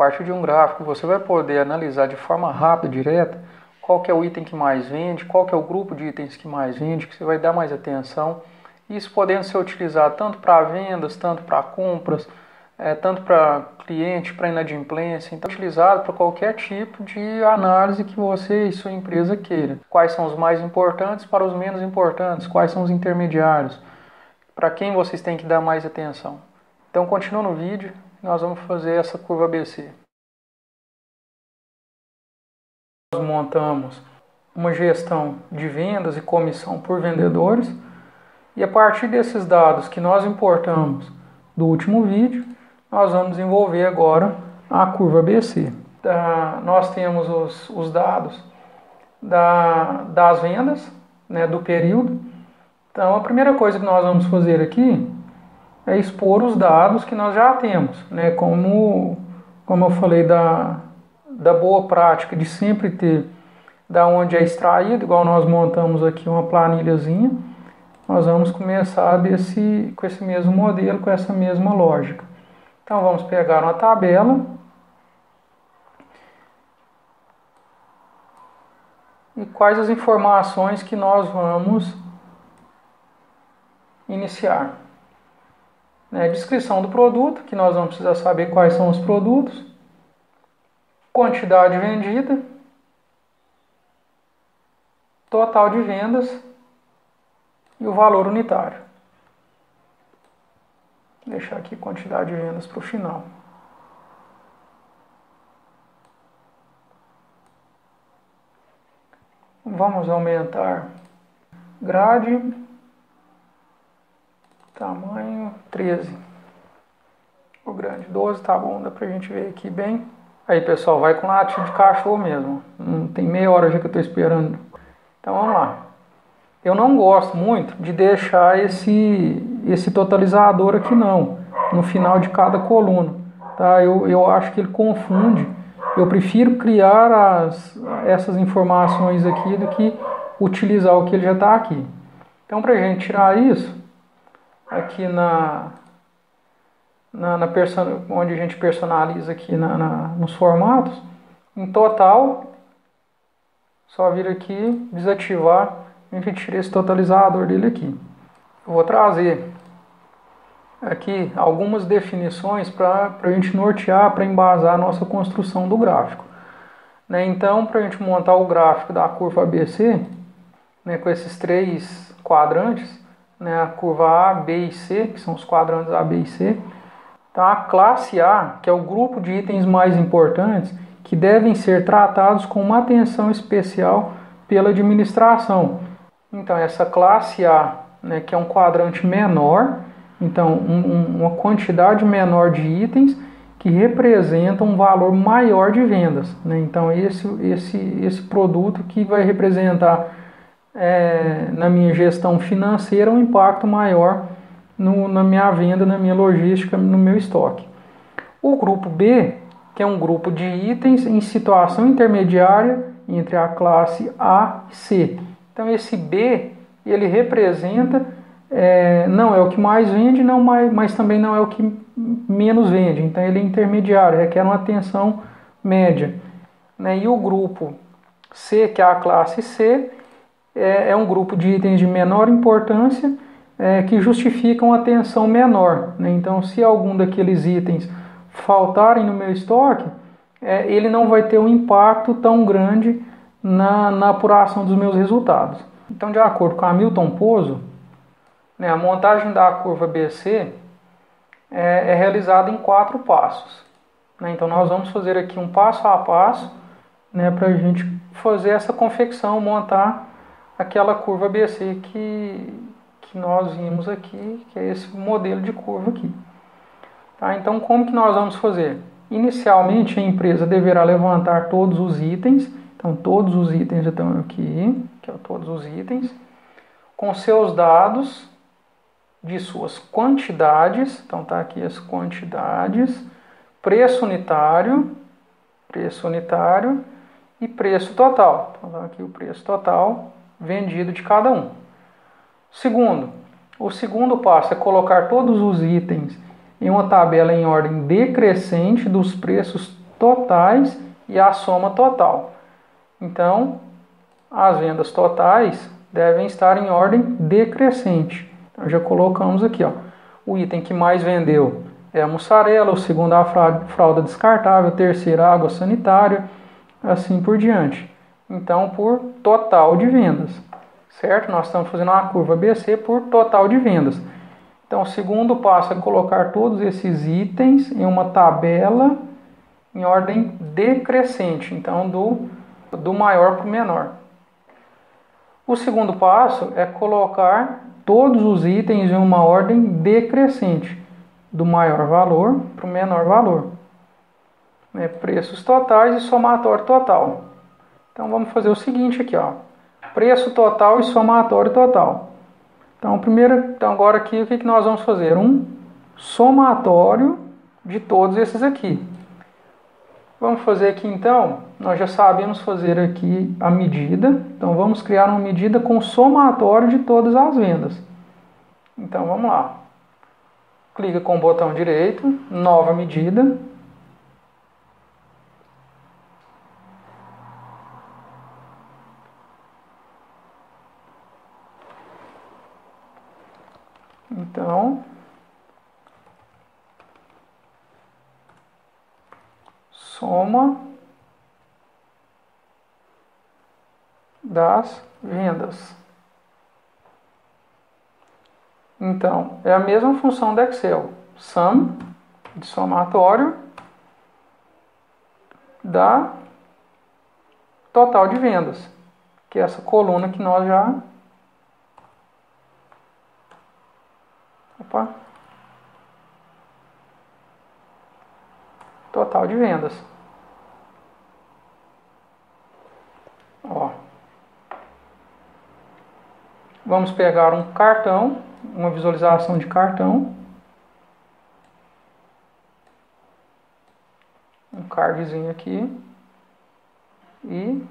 partir de um gráfico, você vai poder analisar de forma rápida, direta, qual que é o item que mais vende, qual que é o grupo de itens que mais vende, que você vai dar mais atenção. Isso podendo ser utilizado tanto para vendas, tanto para compras, tanto para cliente, para inadimplência. Então, utilizado para qualquer tipo de análise que você e sua empresa queira. Quais são os mais importantes para os menos importantes, quais são os intermediários, para quem vocês têm que dar mais atenção. Então, continua no vídeo, nós vamos fazer essa curva ABC. Nós montamos uma gestão de vendas e comissão por vendedores, e a partir desses dados que nós importamos do último vídeo, nós vamos desenvolver agora a curva ABC. Nós temos os dados das vendas, né, do período. Então, a primeira coisa que nós vamos fazer aqui é expor os dados que nós já temos, né, como eu falei da boa prática de sempre ter da onde é extraído, igual nós montamos aqui uma planilhazinha. Nós vamos começar com esse mesmo modelo, com essa mesma lógica. Então vamos pegar uma tabela e quais as informações que nós vamos iniciar. Descrição do produto, que nós vamos precisar saber quais são os produtos, quantidade vendida, total de vendas e o valor unitário. Vou deixar aqui quantidade de vendas para o final. Vamos aumentar grade, tamanho 13. O grande 12 tá bom, dá pra gente ver aqui bem. Aí pessoal, vai com latido de cachorro mesmo. Tem meia hora já que eu tô esperando. Então vamos lá. Eu não gosto muito de deixar esse totalizador aqui não, no final de cada coluna. Tá? Eu acho que ele confunde. Eu prefiro criar essas informações aqui do que utilizar o que ele já está aqui. Então, para a gente tirar isso, aqui onde a gente personaliza aqui nos formatos, em total, só vir aqui, desativar, a gente tira esse totalizador dele aqui. Eu vou trazer aqui algumas definições para a gente nortear, para embasar a nossa construção do gráfico. Então, para a gente montar o gráfico da curva ABC, com esses três quadrantes, a curva A, B e C, que são os quadrantes A, B e C, então a classe A, que é o grupo de itens mais importantes, que devem ser tratados com uma atenção especial pela administração. Então, essa classe A, que é um quadrante menor, então uma quantidade menor de itens que representam um valor maior de vendas. Então, esse produto que vai representar, na minha gestão financeira, um impacto maior na minha venda, na minha logística, no meu estoque. O grupo B, que é um grupo de itens em situação intermediária entre a classe A e C. Então esse B, ele representa, não é o que mais vende, mas também não é o que menos vende. Então ele é intermediário, requer uma atenção média. E o grupo C, que é a classe C, é um grupo de itens de menor importância, que justificam atenção menor. Então se algum daqueles itens faltarem no meu estoque, ele não vai ter um impacto tão grande na apuração dos meus resultados. Então, de acordo com Hamilton Pozo, a montagem da curva BC é realizada em 4 passos. Então, nós vamos fazer aqui um passo a passo, para a gente fazer essa confecção, montar aquela curva BC que nós vimos aqui, que é esse modelo de curva aqui. Tá? Então, como que nós vamos fazer? Inicialmente, a empresa deverá levantar todos os itens. Então, todos os itens já estão aqui, que é todos os itens, com seus dados de suas quantidades. Então, está aqui as quantidades, preço unitário e preço total. Então, está aqui o preço total vendido de cada um. O segundo passo é colocar todos os itens em uma tabela em ordem decrescente dos preços totais e a soma total. Então, as vendas totais devem estar em ordem decrescente. Então, já colocamos aqui, ó, o item que mais vendeu é a mussarela, o segundo a fralda descartável, o terceiro a água sanitária, assim por diante. Então, por total de vendas, certo? Nós estamos fazendo uma curva ABC por total de vendas. Então, o segundo passo é colocar todos esses itens em uma tabela em ordem decrescente, então do maior para o menor. O segundo passo é colocar todos os itens em uma ordem decrescente, do maior valor para o menor valor. Preços totais e somatório total. Então vamos fazer o seguinte aqui, ó. Preço total e somatório total. Então agora aqui o que nós vamos fazer? Um somatório de todos esses aqui. Vamos fazer aqui então, nós já sabemos fazer aqui a medida, então vamos criar uma medida com somatório de todas as vendas. Então vamos lá, clica com o botão direito, nova medida. Então, soma das vendas. Então, é a mesma função do Excel. Sum, de somatório, da total de vendas, que é essa coluna que nós já... Total de vendas. Ó. Vamos pegar um cartão, uma visualização de cartão. Um cardzinho aqui. E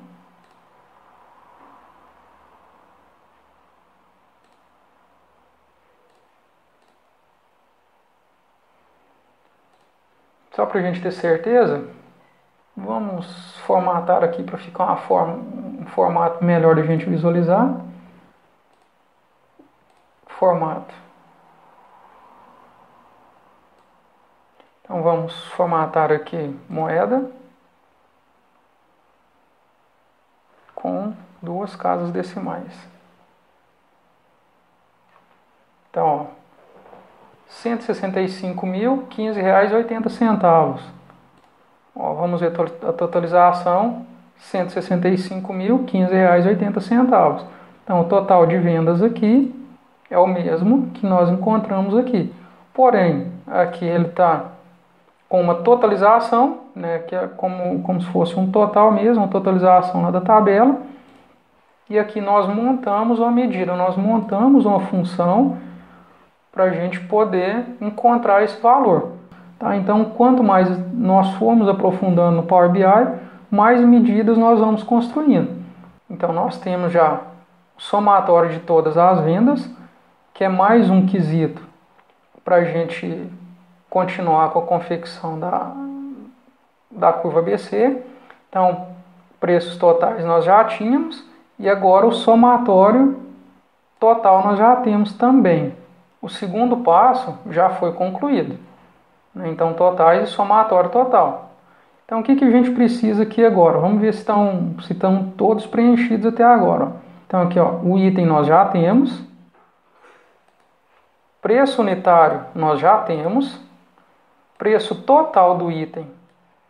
só para a gente ter certeza, vamos formatar aqui para ficar um formato melhor da gente visualizar. Formato. Então vamos formatar aqui moeda com 2 casas decimais. Então, ó, R$165.015,80. Vamos ver a totalização, R$165.015,80. Então, o total de vendas aqui é o mesmo que nós encontramos aqui. Porém, aqui ele está com uma totalização, né, que é como se fosse um total mesmo, uma totalização lá da tabela. E aqui nós montamos uma medida, nós montamos uma função para a gente poder encontrar esse valor. Tá? Então, quanto mais nós formos aprofundando no Power BI, mais medidas nós vamos construindo. Então, nós temos já o somatório de todas as vendas, que é mais um quesito para a gente continuar com a confecção da curva ABC. Então, preços totais nós já tínhamos, e agora o somatório total nós já temos também. O segundo passo já foi concluído. Então, totais e somatório total. Então, o que a gente precisa aqui agora? Vamos ver se estão todos preenchidos até agora. Então, aqui, ó, o item nós já temos. Preço unitário nós já temos. Preço total do item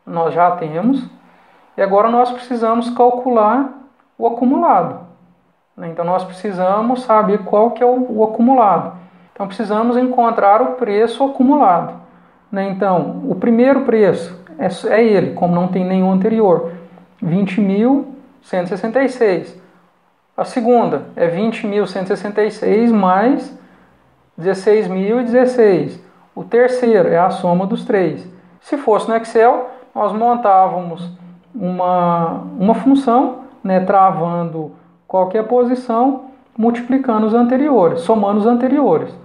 nós já temos. E agora nós precisamos calcular o acumulado. Então, nós precisamos saber qual que é o acumulado. Então, precisamos encontrar o preço acumulado. Então, o primeiro preço é ele, como não tem nenhum anterior, 20.166. A segunda é 20.166 mais 16.016. O terceiro é a soma dos três. Se fosse no Excel, nós montávamos uma função, né, travando qualquer posição, multiplicando os anteriores, somando os anteriores.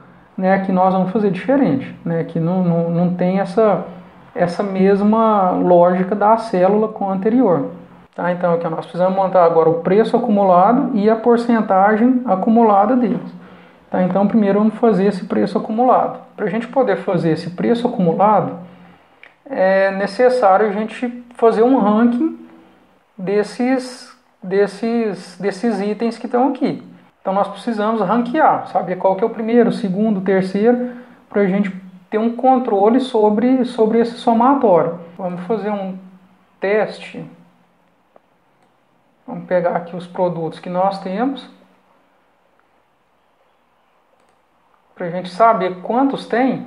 Aqui nós vamos fazer diferente. Aqui não tem essa essa mesma lógica da célula com a anterior. Tá? Então aqui nós precisamos montar agora o preço acumulado e a porcentagem acumulada deles. Tá? Então primeiro vamos fazer esse preço acumulado. Para a gente poder fazer esse preço acumulado, é necessário a gente fazer um ranking desses itens que estão aqui. Então nós precisamos ranquear, saber qual que é o primeiro, o segundo, o terceiro, para a gente ter um controle sobre esse somatório. Vamos fazer um teste. Vamos pegar aqui os produtos que nós temos, para a gente saber quantos tem.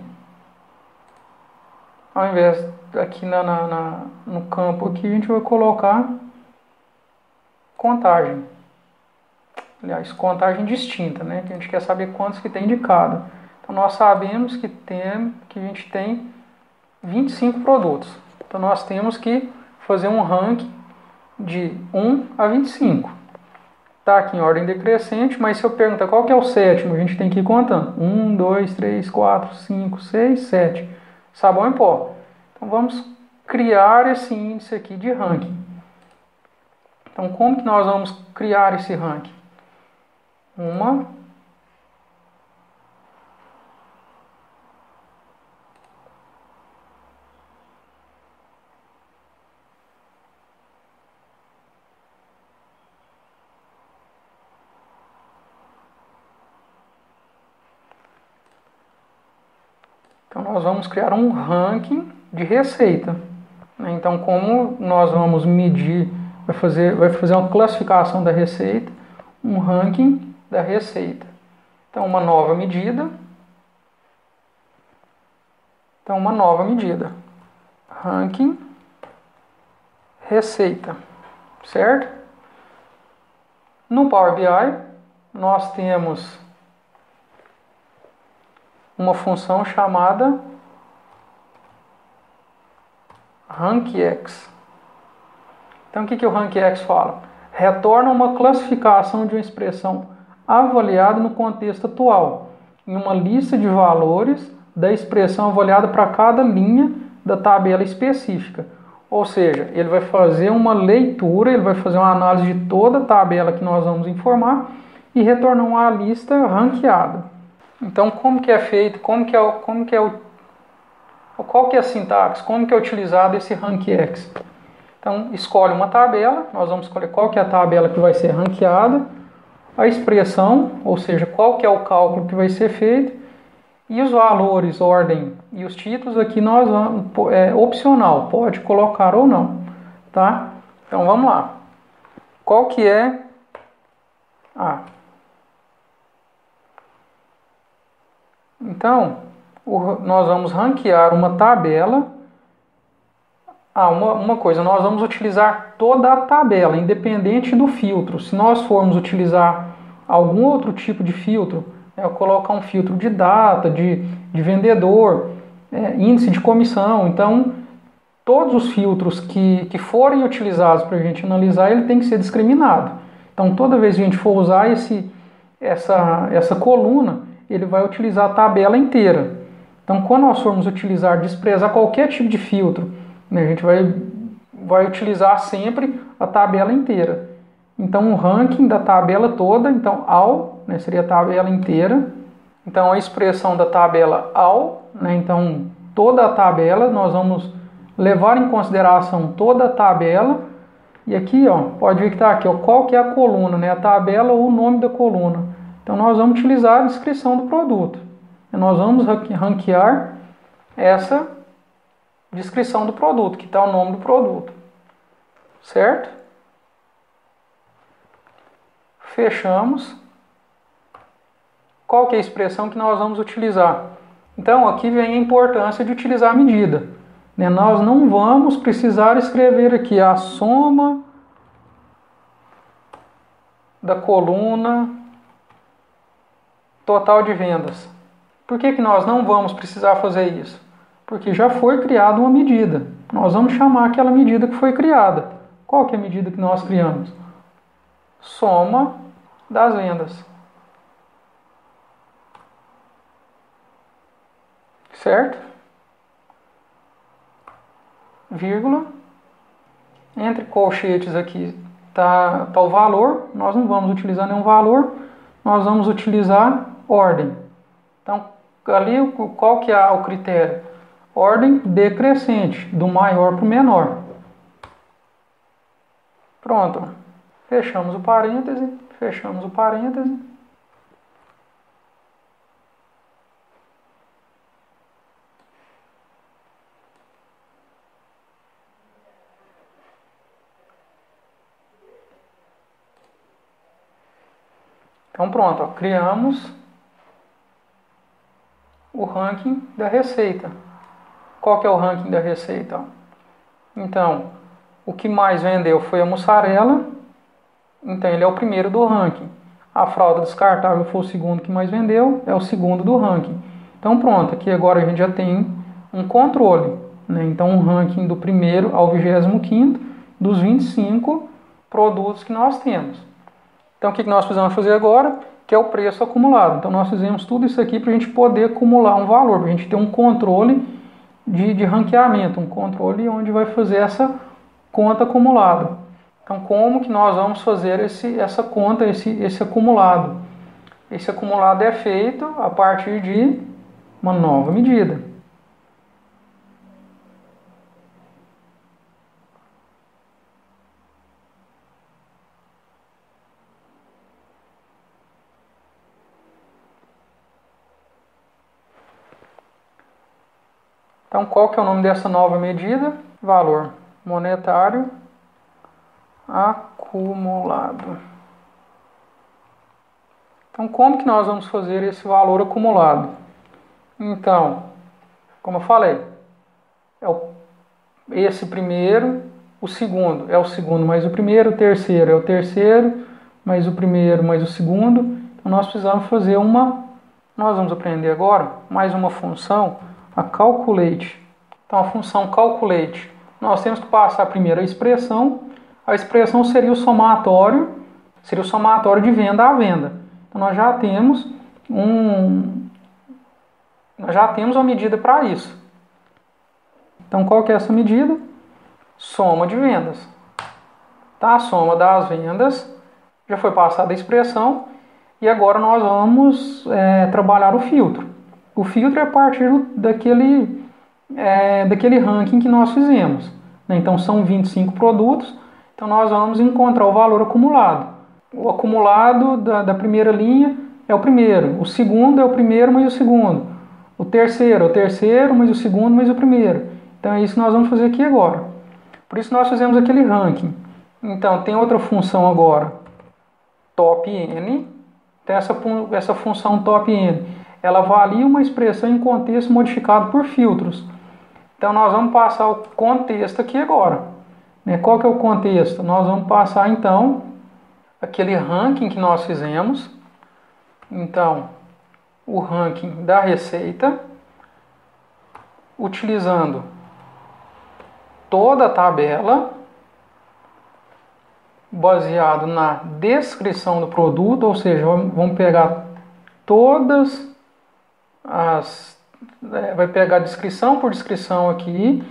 Ao invés aqui no campo aqui, a gente vai colocar contagem. Aliás, contagem distinta, né? Que a gente quer saber quantos que tem de cada. Então nós sabemos que a gente tem 25 produtos. Então nós temos que fazer um ranking de 1 a 25. Está aqui em ordem decrescente, mas se eu perguntar qual que é o sétimo, a gente tem que ir contando. 1, 2, 3, 4, 5, 6, 7. Sabão em pó. Então vamos criar esse índice aqui de ranking. Então como que nós vamos criar esse ranking? Então nós vamos criar um ranking de receita. Então como nós vamos medir, vai fazer uma classificação da receita, um ranking da receita. Então uma nova medida. Ranking receita, certo? No Power BI nós temos uma função chamada RankX. Então o que o RankX fala? Retorna uma classificação de uma expressão avaliada no contexto atual, em uma lista de valores da expressão avaliada para cada linha da tabela específica. Ou seja, ele vai fazer uma leitura, ele vai fazer uma análise de toda a tabela que nós vamos informar e retornar uma lista ranqueada. Então, como que é feito, qual que é a sintaxe, como que é utilizado esse RankX? Então, escolhe uma tabela, nós vamos escolher qual que é a tabela que vai ser ranqueada, a expressão, ou seja, qual que é o cálculo que vai ser feito, e os valores, ordem e os títulos aqui nós vamos, é opcional, pode colocar ou não, tá? Então vamos lá. Qual que é Então, nós vamos ranquear uma tabela. Uma coisa, nós vamos utilizar toda a tabela, independente do filtro. Se nós formos utilizar algum outro tipo de filtro, eu colocar um filtro de data, de vendedor, índice de comissão. Então, todos os filtros que forem utilizados para a gente analisar, ele tem que ser discriminado. Então, toda vez que a gente for usar essa coluna, ele vai utilizar a tabela inteira. Então, quando nós formos desprezar qualquer tipo de filtro, né, a gente vai utilizar sempre a tabela inteira. Então, o ranking da tabela toda, então, né, seria a tabela inteira. Então, a expressão da tabela né, então, toda a tabela, nós vamos levar em consideração toda a tabela. E aqui, pode ver que está aqui, qual que é a coluna, né, a tabela ou o nome da coluna. Então, nós vamos utilizar a descrição do produto. Nós vamos ranquear essa descrição do produto, que está o nome do produto. Certo? Fechamos. Qual que é a expressão que nós vamos utilizar? Então, aqui vem a importância de utilizar a medida. Nós não vamos precisar escrever aqui a soma da coluna total de vendas. Por que nós não vamos precisar fazer isso? Porque já foi criada uma medida. Nós vamos chamar aquela medida que foi criada. Qual que é a medida que nós criamos? Soma das vendas. Certo? vírgula, entre colchetes aqui tá o valor, nós não vamos utilizar nenhum valor, nós vamos utilizar ordem. Então, ali qual que é o critério? Ordem decrescente, do maior para o menor. Pronto. Fechamos o parêntese, fechamos o parêntese. Então pronto, ó, criamos o ranking da receita. Qual que é o ranking da receita? Então, o que mais vendeu foi a mussarela, então ele é o primeiro do ranking. A fralda descartável foi o segundo que mais vendeu, é o segundo do ranking. Então pronto, aqui agora a gente já tem um controle, né? Então um ranking do primeiro ao 25º dos 25 produtos que nós temos. Então o que nós precisamos fazer agora? Que é o preço acumulado. Então nós fizemos tudo isso aqui para a gente poder acumular um valor, para a gente ter um controle de ranqueamento, um controle onde vai fazer essa conta acumulada. Então como que nós vamos fazer essa conta, esse acumulado? Esse acumulado é feito a partir de uma nova medida. Então, qual que é o nome dessa nova medida? Valor monetário acumulado. Então, como que nós vamos fazer esse valor acumulado? Então, como eu falei, esse primeiro, o segundo é o segundo mais o primeiro, o terceiro é o terceiro mais o primeiro mais o segundo. Então, nós precisamos fazer nós vamos aprender agora mais uma função, a calculate. Então, a função calculate, nós temos que passar primeiro a expressão seria o somatório de venda a venda. Então, nós já temos uma medida para isso. Então, qual que é essa medida? Soma de vendas. Tá? A soma das vendas já foi passada a expressão e agora nós vamos trabalhar o filtro. O filtro é a partir daquele ranking que nós fizemos, né? Então são 25 produtos, então nós vamos encontrar o valor acumulado. O acumulado da primeira linha é o primeiro, o segundo é o primeiro mais o segundo, o terceiro é o terceiro mais o segundo mais o primeiro. Então é isso que nós vamos fazer aqui agora. Por isso nós fizemos aquele ranking. Então tem outra função agora, top N. Então essa função top N, ela avalia uma expressão em contexto modificado por filtros. Então nós vamos passar o contexto aqui agora. Qual que é o contexto? Nós vamos passar então aquele ranking que nós fizemos. Então, o ranking da receita, utilizando toda a tabela, baseado na descrição do produto, ou seja, vamos pegar vai pegar descrição por descrição aqui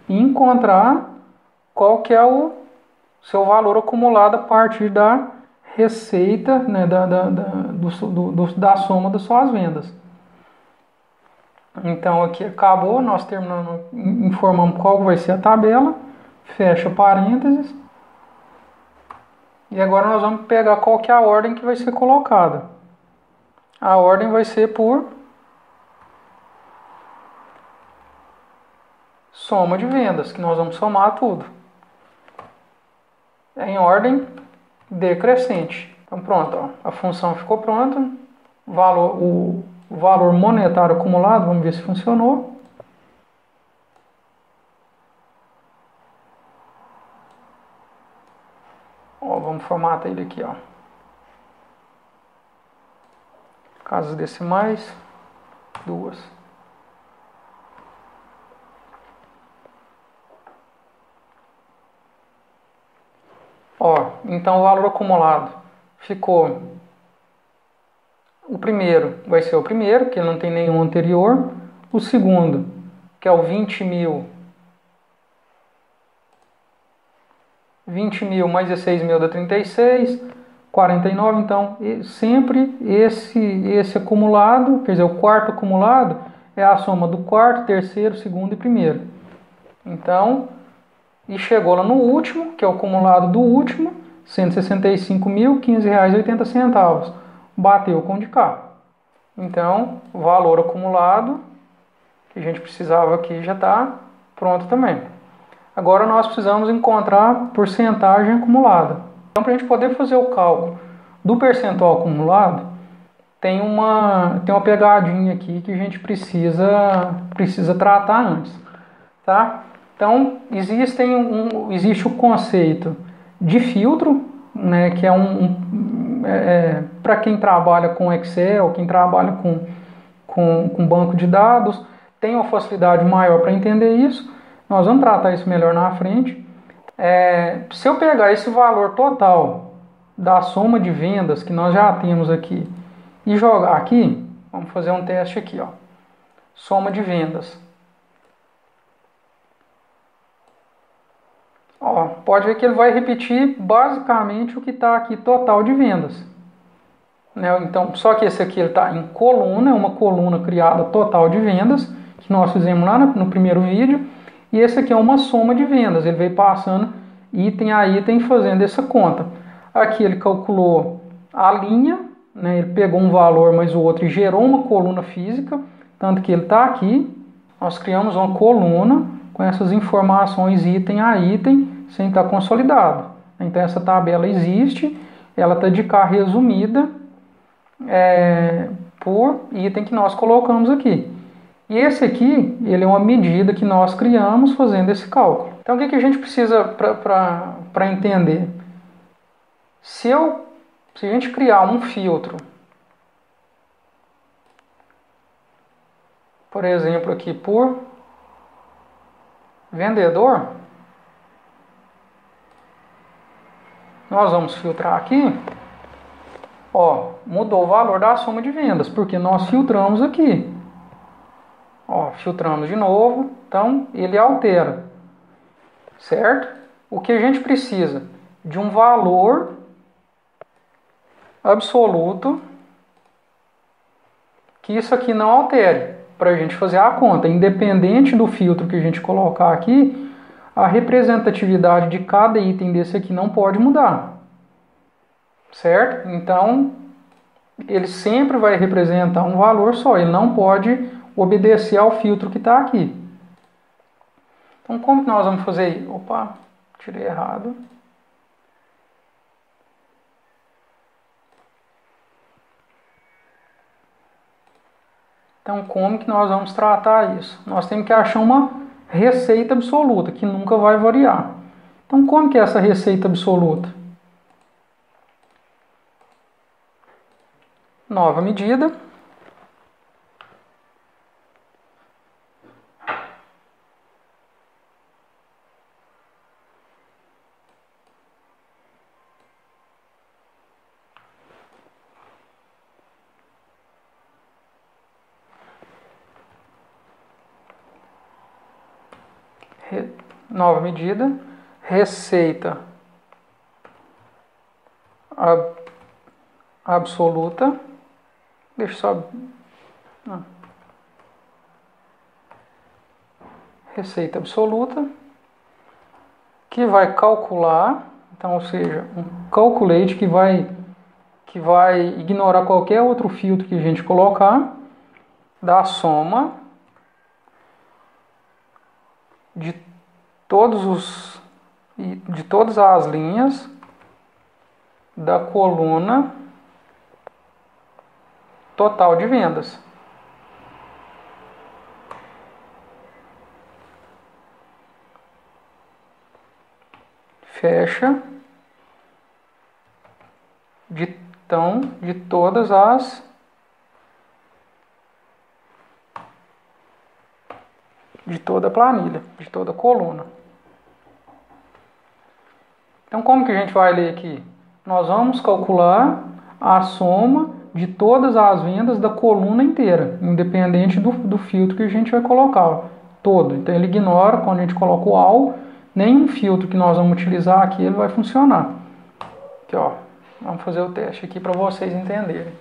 e encontrar qual que é o seu valor acumulado a partir da receita, né, da soma das suas vendas. Então aqui acabou, nós terminamos, informamos qual vai ser a tabela, fecha parênteses, e agora nós vamos pegar qual que é a ordem que vai ser colocada. A ordem vai ser por soma de vendas, que nós vamos somar tudo. Em ordem decrescente. Então pronto, ó, a função ficou pronta. O valor monetário acumulado, vamos ver se funcionou. Ó, vamos formatar ele aqui, ó. Casas decimais, 2. Ó, então o valor acumulado ficou, o primeiro vai ser o primeiro, que não tem nenhum anterior, o segundo, que é o 20.000 20 mil mais 16 mil dá 36, 49. Então, sempre esse acumulado, quer dizer, o quarto acumulado é a soma do quarto, terceiro, segundo e primeiro. Então, e chegou lá no último, que é o acumulado do último, R$ 165.015,80. Bateu com o de cá. Então, o valor acumulado que a gente precisava aqui já está pronto também. Agora nós precisamos encontrar a porcentagem acumulada. Então, para a gente poder fazer o cálculo do percentual acumulado, tem uma pegadinha aqui que a gente precisa tratar antes, tá? Então, existe o conceito de filtro, né, que é para quem trabalha com Excel, quem trabalha com banco de dados, tem uma facilidade maior para entender isso. Nós vamos tratar isso melhor na frente. Se eu pegar esse valor total da soma de vendas que nós já temos aqui e jogar aqui, vamos fazer um teste aqui, ó. Soma de vendas. Ó, pode ver que ele vai repetir basicamente o que está aqui total de vendas. Né? Então, só que esse aqui está em coluna, é uma coluna criada total de vendas, que nós fizemos lá no primeiro vídeo. E esse aqui é uma soma de vendas, ele veio passando item a item fazendo essa conta. Aqui ele calculou a linha, né? Ele pegou um valor mais o outro e gerou uma coluna física, tanto que ele está aqui. Nós criamos uma coluna com essas informações item a item, sem estar consolidado. Então essa tabela existe, ela está de cá resumida por item que nós colocamos aqui. E esse aqui, ele é uma medida que nós criamos fazendo esse cálculo. Então, o que a gente precisa para entender? Se a gente criar um filtro, por exemplo, aqui por vendedor, nós vamos filtrar aqui, ó, mudou o valor da soma de vendas, porque nós filtramos aqui. Ó, filtramos de novo, então ele altera, certo? O que a gente precisa? De um valor absoluto que isso aqui não altere, para a gente fazer a conta. Independente do filtro que a gente colocar aqui, a representatividade de cada item desse aqui não pode mudar, certo? Então, ele sempre vai representar um valor só, ele não pode obedecer ao filtro que está aqui. Então, como que nós vamos fazer isso? Opa, tirei errado. Então, como que nós vamos tratar isso? Nós temos que achar uma receita absoluta, que nunca vai variar. Então, como que é essa receita absoluta? Nova medida. Nova medida, receita absoluta, deixa só, receita absoluta, que vai calcular, então, ou seja, um calculate que vai ignorar qualquer outro filtro que a gente colocar, da soma de todas as linhas da coluna total de vendas. Fecha de todas as de toda a planilha, de toda a coluna. Então, como que a gente vai ler aqui? Nós vamos calcular a soma de todas as vendas da coluna inteira, independente do filtro que a gente vai colocar, todo. Então, ele ignora quando a gente coloca o AL, nenhum filtro que nós vamos utilizar aqui ele vai funcionar. Aqui, ó, vamos fazer o teste aqui para vocês entenderem.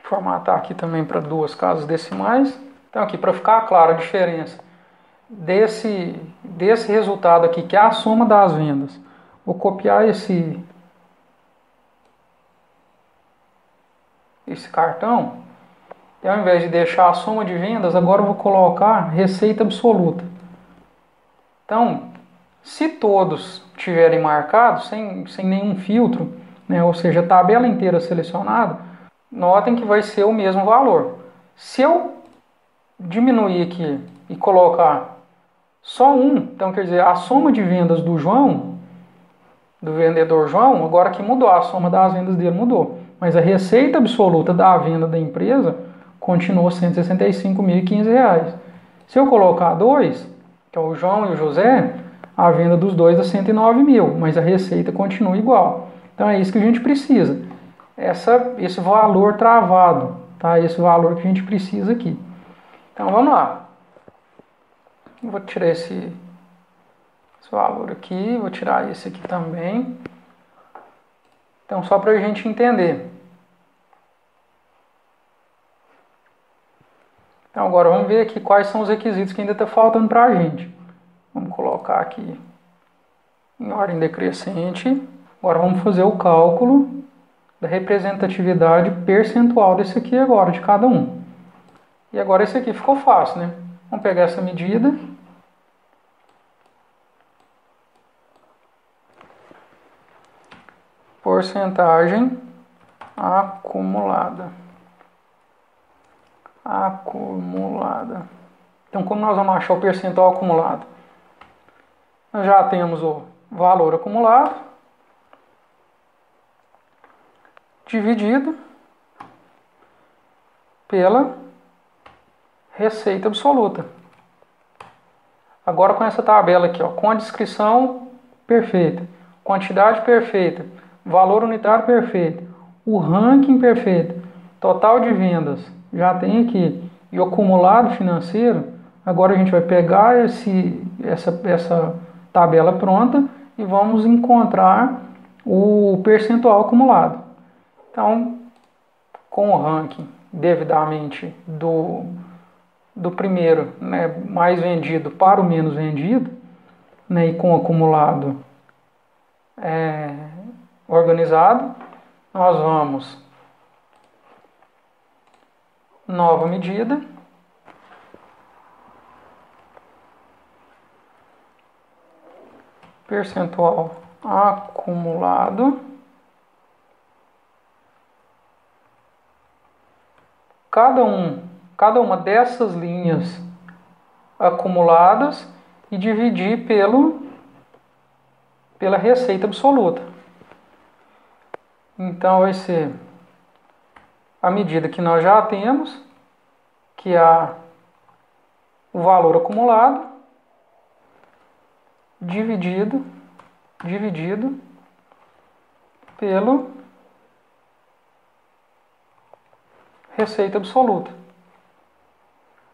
Formatar aqui também para 2 casas decimais. Então aqui, para ficar clara a diferença desse resultado aqui, que é a soma das vendas. Vou copiar esse cartão, e ao invés de deixar a soma de vendas, agora eu vou colocar receita absoluta. Então, se todos tiverem marcados, sem nenhum filtro, né, ou seja, a tabela inteira selecionada, notem que vai ser o mesmo valor. Se eu diminuir aqui e colocar só um, então quer dizer, a soma de vendas do João, do vendedor João, agora que mudou, a soma das vendas dele mudou. Mas a receita absoluta da venda da empresa continuou R$ 165.015. Se eu colocar 2, que é o João e o José, a venda dos dois dá 109 mil, mas a receita continua igual. Então é isso que a gente precisa. Esse valor travado, tá? Esse valor que a gente precisa aqui. Então vamos lá. Eu vou tirar esse valor aqui, vou tirar esse aqui também. Então só para a gente entender. Então agora vamos ver aqui quais são os requisitos que ainda está faltando para a gente. Vamos colocar aqui em ordem decrescente. Agora vamos fazer o cálculo da representatividade percentual desse aqui agora, de cada um. E agora esse aqui ficou fácil, né? Vamos pegar essa medida. Porcentagem acumulada. Então, como nós vamos achar o percentual acumulado? Nós já temos o valor acumulado dividido pela receita absoluta. Agora com essa tabela aqui, ó, com a descrição perfeita, quantidade perfeita, valor unitário perfeito, o ranking perfeito, total de vendas, já tem aqui, e o acumulado financeiro. Agora a gente vai pegar essa tabela pronta e vamos encontrar o percentual acumulado. Então, com o ranking devidamente do primeiro, né, mais vendido para o menos vendido, né, e com o acumulado organizado, nós vamos nova medida, percentual acumulado, cada uma dessas linhas acumuladas e dividir pela receita absoluta. Então vai ser a medida que nós já temos, que é o valor acumulado, dividido pelo receita absoluta.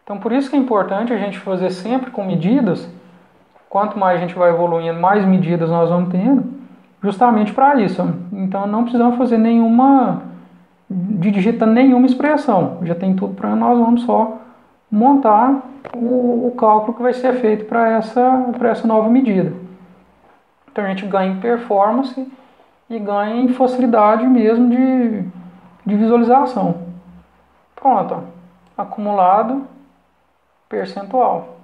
Então por isso que é importante a gente fazer sempre com medidas. Quanto mais a gente vai evoluindo, mais medidas nós vamos tendo, justamente para isso. Então não precisamos fazer digitar nenhuma expressão, já tem tudo para nós, vamos só montar o cálculo que vai ser feito para essa nova medida. Então a gente ganha em performance e ganha em facilidade mesmo de visualização. Pronto, ó. Acumulado percentual.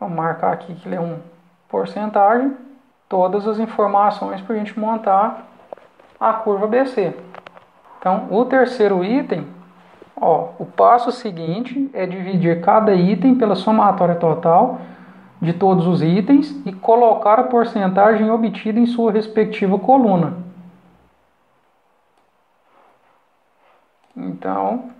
Vamos marcar aqui que ele é um porcentagem. Todas as informações para a gente montar a curva ABC. Então, o terceiro item, ó, o passo seguinte é dividir cada item pela somatória total de todos os itens e colocar a porcentagem obtida em sua respectiva coluna. Então,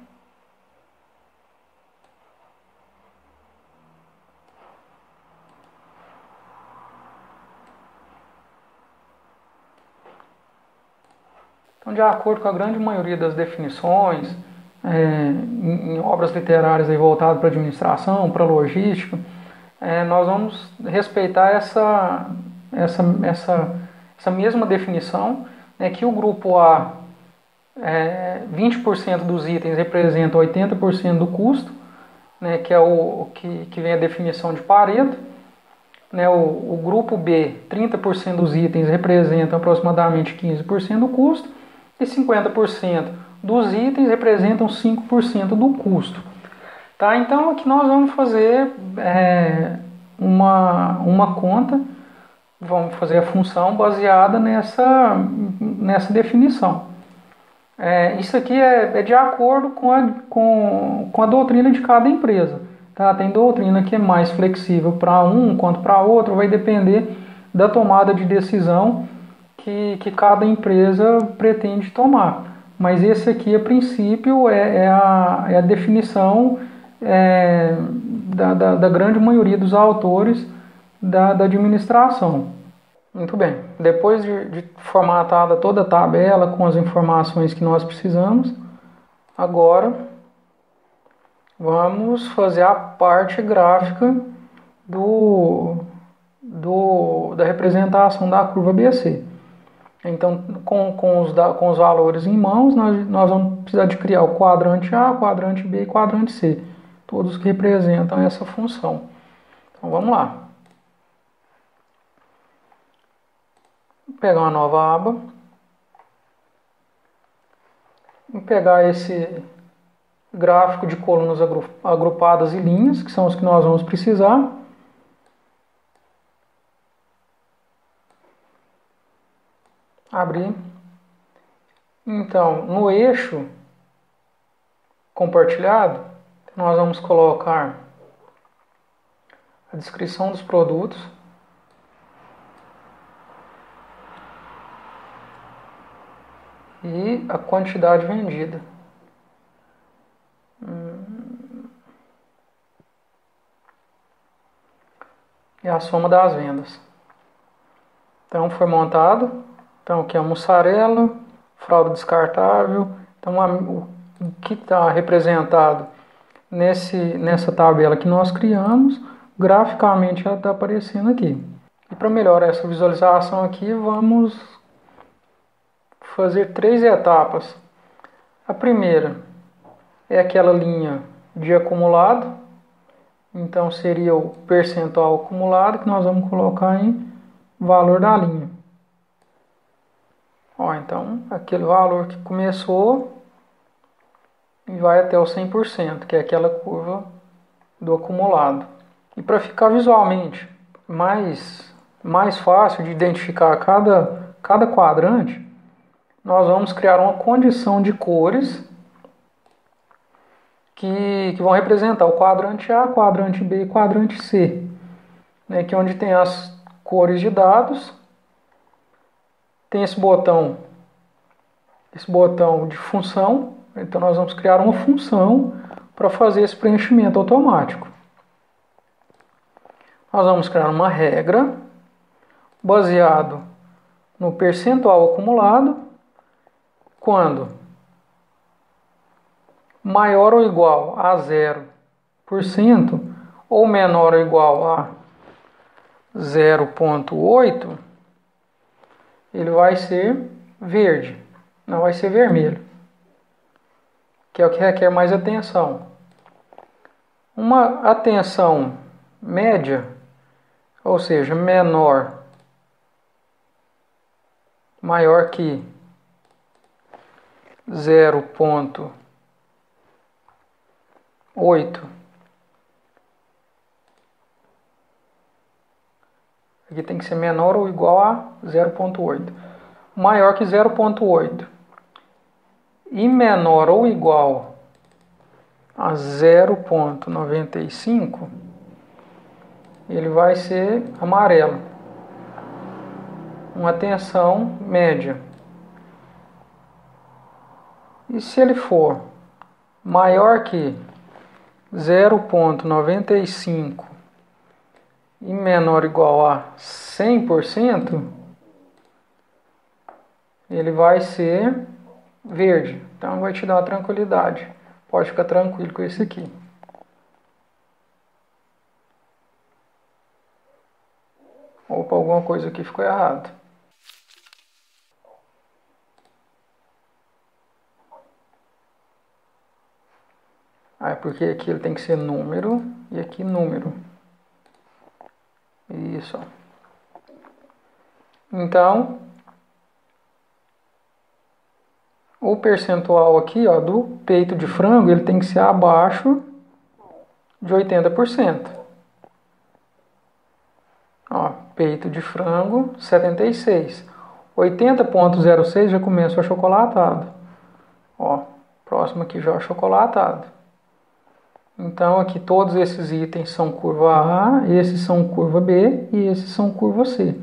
Então, de acordo com a grande maioria das definições, em obras literárias aí voltadas para administração, para logística, nós vamos respeitar essa mesma definição, né, que o grupo A, 20% dos itens representam 80% do custo, né, que é o que vem a definição de Pareto. Né, o grupo B, 30% dos itens representam aproximadamente 15% do custo e 50% dos itens representam 5% do custo. Tá? Então aqui nós vamos fazer uma conta, vamos fazer a função baseada nessa definição. Isso aqui é de acordo com a doutrina de cada empresa. Tá? Tem doutrina que é mais flexível para um quanto para outro, vai depender da tomada de decisão que cada empresa pretende tomar. Mas esse aqui, a princípio, é a definição da grande maioria dos autores da administração. Muito bem, depois de formatada toda a tabela com as informações que nós precisamos, agora vamos fazer a parte gráfica da representação da curva BC. Então, com os valores em mãos, nós vamos precisar de criar o quadrante A, quadrante B e quadrante C, todos que representam essa função. Então, vamos lá. Vou pegar uma nova aba. Vou pegar esse gráfico de colunas agrupadas e linhas, que são os que nós vamos precisar. Abrir. Então, no eixo compartilhado, nós vamos colocar a descrição dos produtos, e a quantidade vendida. E a soma das vendas. Então foi montado. Então aqui é a mussarela, fralda descartável. Então o que está representado nessa tabela que nós criamos, graficamente já está aparecendo aqui. E para melhorar essa visualização aqui, vamos fazer 3 etapas. A primeira é aquela linha de acumulado, então seria o percentual acumulado que nós vamos colocar em valor da linha. Então aquele valor que começou e vai até o 100%, que é aquela curva do acumulado. E para ficar visualmente mais fácil de identificar cada quadrante, nós vamos criar uma condição de cores que vão representar o quadrante A, quadrante B e quadrante C, né, que é onde tem as cores de dados, tem esse botão de função. Então nós vamos criar uma função para fazer esse preenchimento automático. Nós vamos criar uma regra baseado no percentual acumulado, quando maior ou igual a 0% ou menor ou igual a 0,8, ele vai ser verde, não vai ser vermelho, que é o que requer mais atenção. Uma atenção média, ou seja, maior que 0,8. Aqui tem que ser menor ou igual a 0,8. Maior que 0,8 e menor ou igual a 0,95, ele vai ser amarelo. Uma tensão média. E se ele for maior que 0,95 e menor ou igual a 100%, ele vai ser verde. Então vai te dar uma tranquilidade. Pode ficar tranquilo com esse aqui. Opa, alguma coisa aqui ficou errado. É porque aqui ele tem que ser número e aqui número. Isso. Então, o percentual aqui, ó, do peito de frango, ele tem que ser abaixo de 80%. Ó, peito de frango, 76. 80,06 já começa o achocolatado. Ó, próximo aqui já o achocolatado. Então aqui todos esses itens são curva A, esses são curva B e esses são curva C.